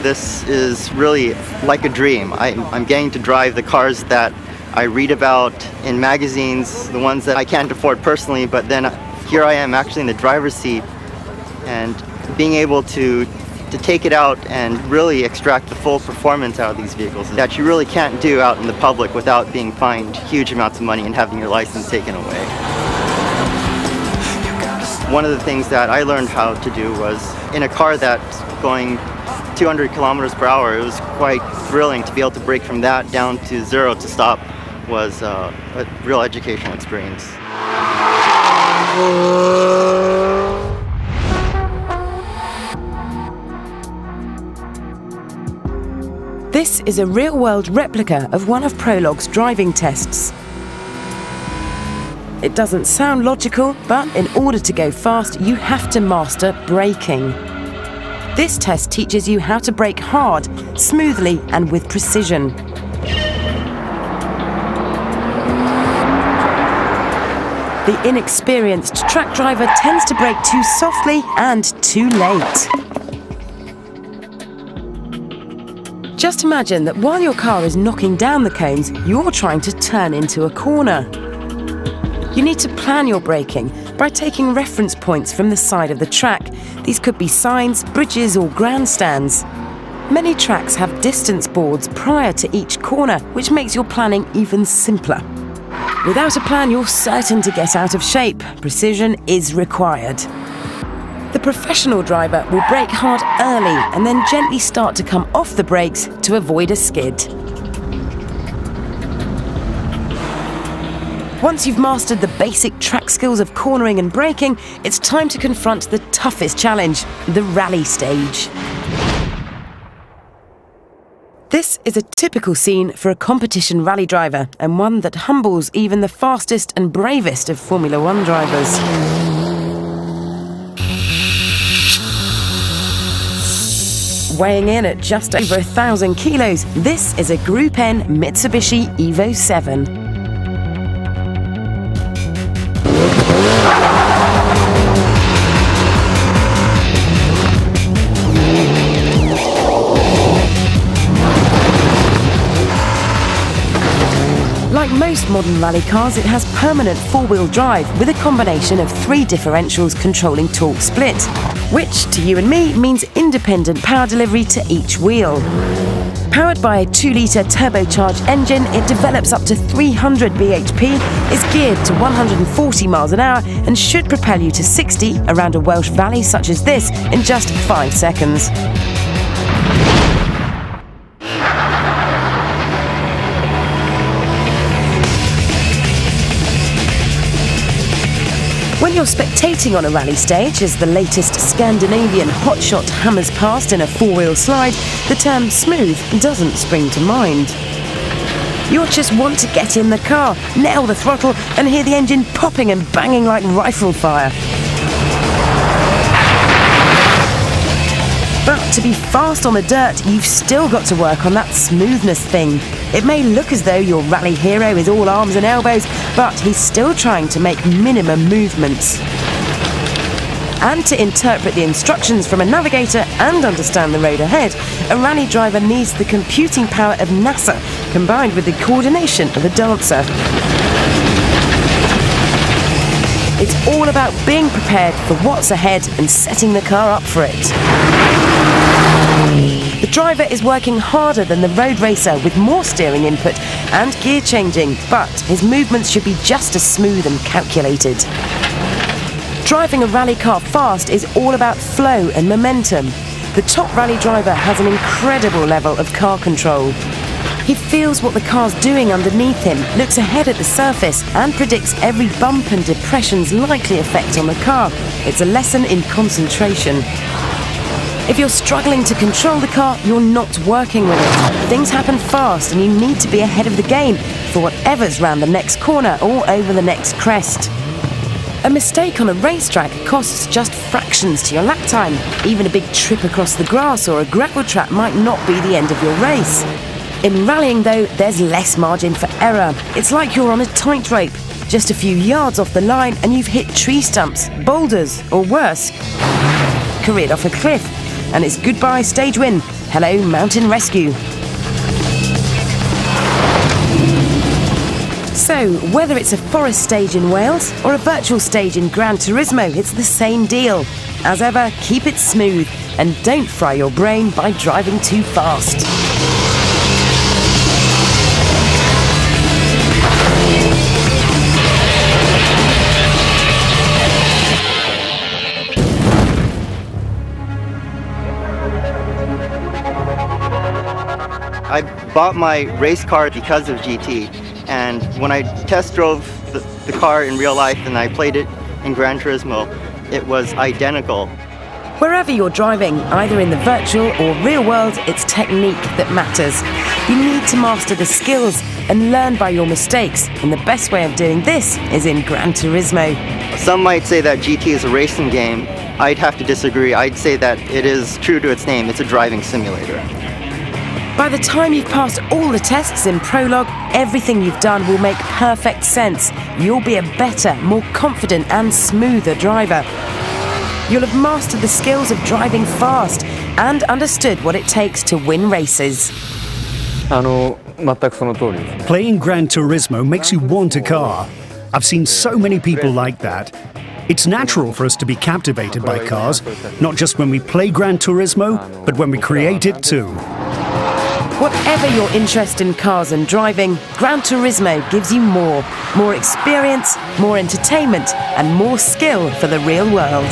this is really like a dream. I'm getting to drive the cars that I read about in magazines, the ones that I can't afford personally, but then here I am actually in the driver's seat and being able to take it out and really extract the full performance out of these vehicles that you really can't do out in the public without being fined huge amounts of money and having your license taken away. One of the things that I learned how to do was in a car that's going 200 kilometers per hour, it was quite thrilling to be able to brake from that down to 0 to stop. Was a real educational experience. This is a real-world replica of one of Prologue's driving tests. It doesn't sound logical, but in order to go fast, you have to master braking. This test teaches you how to brake hard, smoothly, and with precision. The inexperienced track driver tends to brake too softly and too late. Just imagine that while your car is knocking down the cones, you're trying to turn into a corner. You need to plan your braking by taking reference points from the side of the track. These could be signs, bridges, or grandstands. Many tracks have distance boards prior to each corner, which makes your planning even simpler. Without a plan, you're certain to get out of shape. Precision is required. The professional driver will brake hard early and then gently start to come off the brakes to avoid a skid. Once you've mastered the basic track skills of cornering and braking, it's time to confront the toughest challenge, the rally stage. This is a typical scene for a competition rally driver, and one that humbles even the fastest and bravest of Formula One drivers. Weighing in at just over 1,000 kilos, this is a Group N Mitsubishi Evo 7. Like most modern rally cars, it has permanent four-wheel drive with a combination of 3 differentials controlling torque split, which to you and me means independent power delivery to each wheel. Powered by a 2-litre turbocharged engine, it develops up to 300 bhp, is geared to 140 miles an hour and should propel you to 60 around a Welsh valley such as this in just 5 seconds. When you're spectating on a rally stage as the latest Scandinavian hotshot hammers past in a 4-wheel slide, the term smooth doesn't spring to mind. You'll just want to get in the car, nail the throttle and hear the engine popping and banging like rifle fire. But to be fast on the dirt, you've still got to work on that smoothness thing. It may look as though your rally hero is all arms and elbows, but he's still trying to make minimum movements. And to interpret the instructions from a navigator and understand the road ahead, a rally driver needs the computing power of NASA combined with the coordination of a dancer. It's all about being prepared for what's ahead and setting the car up for it. The driver is working harder than the road racer with more steering input and gear changing, but his movements should be just as smooth and calculated. Driving a rally car fast is all about flow and momentum. The top rally driver has an incredible level of car control. He feels what the car's doing underneath him, looks ahead at the surface and predicts every bump and depression's likely effect on the car. It's a lesson in concentration. If you're struggling to control the car, you're not working with it. Things happen fast and you need to be ahead of the game for whatever's round the next corner or over the next crest. A mistake on a racetrack costs just fractions to your lap time. Even a big trip across the grass or a gravel trap might not be the end of your race. In rallying though, there's less margin for error. It's like you're on a tightrope. Just a few yards off the line and you've hit tree stumps, boulders, or worse, careered off a cliff. And it's goodbye stage win, Hello, Mountain Rescue. So, whether it's a forest stage in Wales or a virtual stage in Gran Turismo, it's the same deal. As ever, keep it smooth and don't fry your brain by driving too fast. I bought my race car because of GT, and when I test drove the car in real life and I played it in Gran Turismo, it was identical. Wherever you're driving, either in the virtual or real world, it's technique that matters. You need to master the skills and learn by your mistakes, and the best way of doing this is in Gran Turismo. Some might say that GT is a racing game. I'd have to disagree. I'd say that it is true to its name. It's a driving simulator. By the time you've passed all the tests in Prologue, everything you've done will make perfect sense. You'll be a better, more confident and smoother driver. You'll have mastered the skills of driving fast and understood what it takes to win races. Playing Gran Turismo makes you want a car. I've seen so many people like that. It's natural for us to be captivated by cars, not just when we play Gran Turismo, but when we create it too. Whatever your interest in cars and driving, Gran Turismo gives you more. More experience, more entertainment, and more skill for the real world.